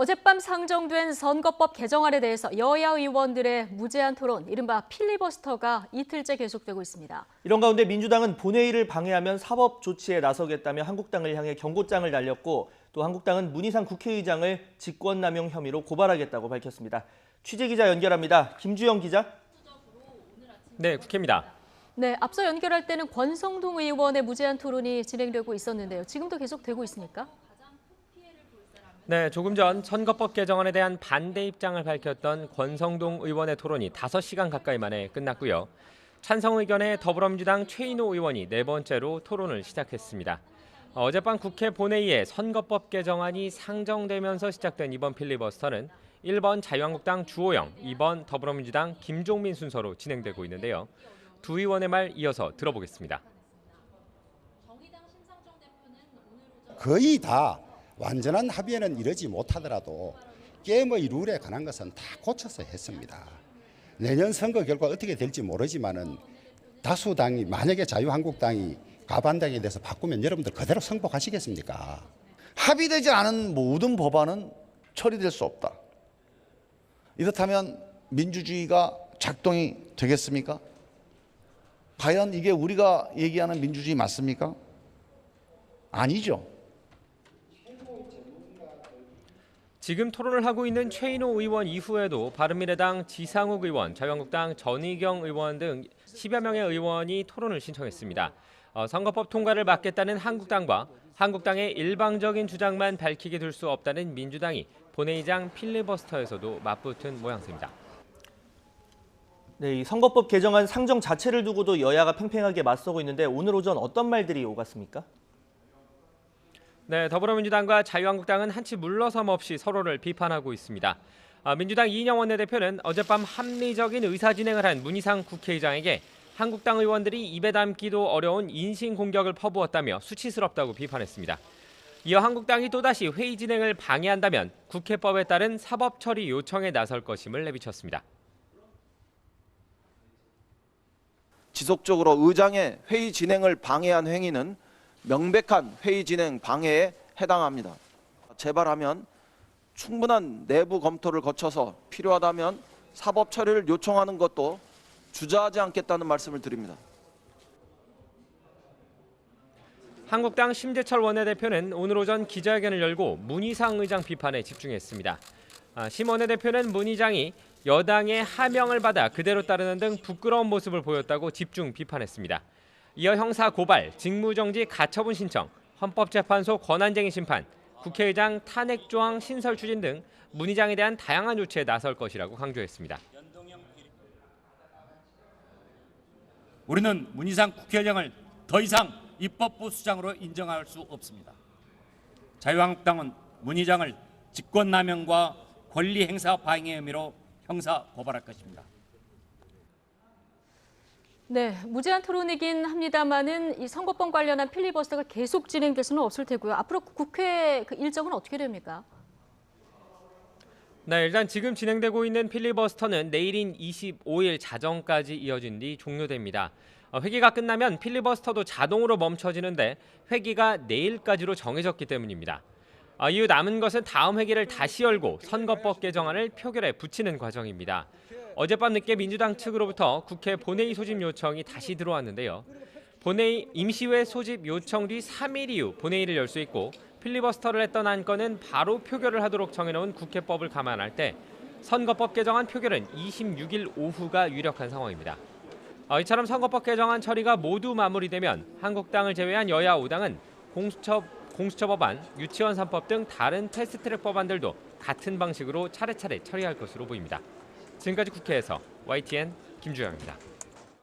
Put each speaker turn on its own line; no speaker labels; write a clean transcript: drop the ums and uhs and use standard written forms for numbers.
어젯밤 상정된 선거법 개정안에 대해서 여야 의원들의 무제한 토론, 이른바 필리버스터가 이틀째 계속되고 있습니다.
이런 가운데 민주당은 본회의를 방해하면 사법 조치에 나서겠다며 한국당을 향해 경고장을 날렸고, 또 한국당은 문희상 국회의장을 직권남용 혐의로 고발하겠다고 밝혔습니다. 취재기자 연결합니다. 김주영 기자.
네, 국회입니다.
네, 앞서 연결할 때는 권성동 의원의 무제한 토론이 진행되고 있었는데요. 지금도 계속되고 있습니까?
네, 조금 전 선거법 개정안에 대한 반대 입장을 밝혔던 권성동 의원의 토론이 5시간 가까이 만에 끝났고요. 찬성 의견의 더불어민주당 최인호 의원이 네 번째로 토론을 시작했습니다. 어젯밤 국회 본회의에 선거법 개정안이 상정되면서 시작된 이번 필리버스터는 1번 자유한국당 주호영, 2번 더불어민주당 김종민 순서로 진행되고 있는데요. 두 의원의 말 이어서 들어보겠습니다.
거의 다 완전한 합의에는 이르지 못하더라도 게임의 룰에 관한 것은 다 고쳐서 했습니다. 내년 선거 결과 어떻게 될지 모르지만은 다수당이 만약에 자유한국당이 과반당에 대해서 바꾸면 여러분들 그대로 승복하시겠습니까?
합의되지 않은 모든 법안은 처리될 수 없다. 이렇다면 민주주의가 작동이 되겠습니까? 과연 이게 우리가 얘기하는 민주주의 맞습니까? 아니죠.
지금 토론을 하고 있는 최인호 의원 이후에도 바른미래당 지상욱 의원, 자유한국당 전의경 의원 등 10여 명의 의원이 토론을 신청했습니다. 선거법 통과를 막겠다는 한국당과 한국당의 일방적인 주장만 밝히게 둘 수 없다는 민주당이 본회의장 필리버스터에서도 맞붙은 모양새입니다.
네, 이 선거법 개정안 상정 자체를 두고도 여야가 팽팽하게 맞서고 있는데 오늘 오전 어떤 말들이 오갔습니까?
네, 더불어민주당과 자유한국당은 한치 물러섬 없이 서로를 비판하고 있습니다. 민주당 이인영 원내대표는 어젯밤 합리적인 의사진행을 한 문희상 국회의장에게 한국당 의원들이 입에 담기도 어려운 인신공격을 퍼부었다며 수치스럽다고 비판했습니다. 이어 한국당이 또다시 회의 진행을 방해한다면 국회법에 따른 사법처리 요청에 나설 것임을 내비쳤습니다.
지속적으로 의장의 회의 진행을 방해한 행위는 명백한 회의 진행 방해에 해당합니다. 재발하면 충분한 내부 검토를 거쳐서 필요하다면 사법 처리를 요청하는 것도 주저하지 않겠다는 말씀을 드립니다.
한국당 심재철 원내대표는 오늘 오전 기자회견을 열고 문희상 의장 비판에 집중했습니다. 심 원내대표는 문 의장이 여당의 하명을 받아 그대로 따르는 등 부끄러운 모습을 보였다고 집중 비판했습니다. 이어 형사 고발, 직무정지 가처분 신청, 헌법재판소 권한쟁의 심판, 국회의장 탄핵 조항 신설 추진 등 문 의장에 대한 다양한 조치에 나설 것이라고 강조했습니다.
우리는 문희상 국회의장을 더 이상 입법부 수장으로 인정할 수 없습니다. 자유한국당은 문 의장을 직권남용과 권리행사 방해 혐의로 형사 고발할 것입니다.
네, 무제한 토론이긴 합니다만은 이 선거법 관련한 필리버스터가 계속 진행될 수는 없을 테고요. 앞으로 국회 그 일정은 어떻게 됩니까?
네, 일단 지금 진행되고 있는 필리버스터는 내일인 25일 자정까지 이어진 뒤 종료됩니다. 회기가 끝나면 필리버스터도 자동으로 멈춰지는데 회기가 내일까지로 정해졌기 때문입니다. 이후 남은 것은 다음 회기를 다시 열고 선거법 개정안을 표결에 붙이는 과정입니다. 어젯밤 늦게 민주당 측으로부터 국회 본회의 소집 요청이 다시 들어왔는데요. 본회의 임시회 소집 요청 뒤 3일 이후 본회의를 열 수 있고 필리버스터를 했던 안건은 바로 표결을 하도록 정해놓은 국회법을 감안할 때 선거법 개정안 표결은 26일 오후가 유력한 상황입니다. 이처럼 선거법 개정안 처리가 모두 마무리되면 한국당을 제외한 여야 5당은 공수처법안, 유치원 3법 등 다른 패스트트랙 법안들도 같은 방식으로 차례차례 처리할 것으로 보입니다. 지금까지 국회에서 YTN 김주영입니다.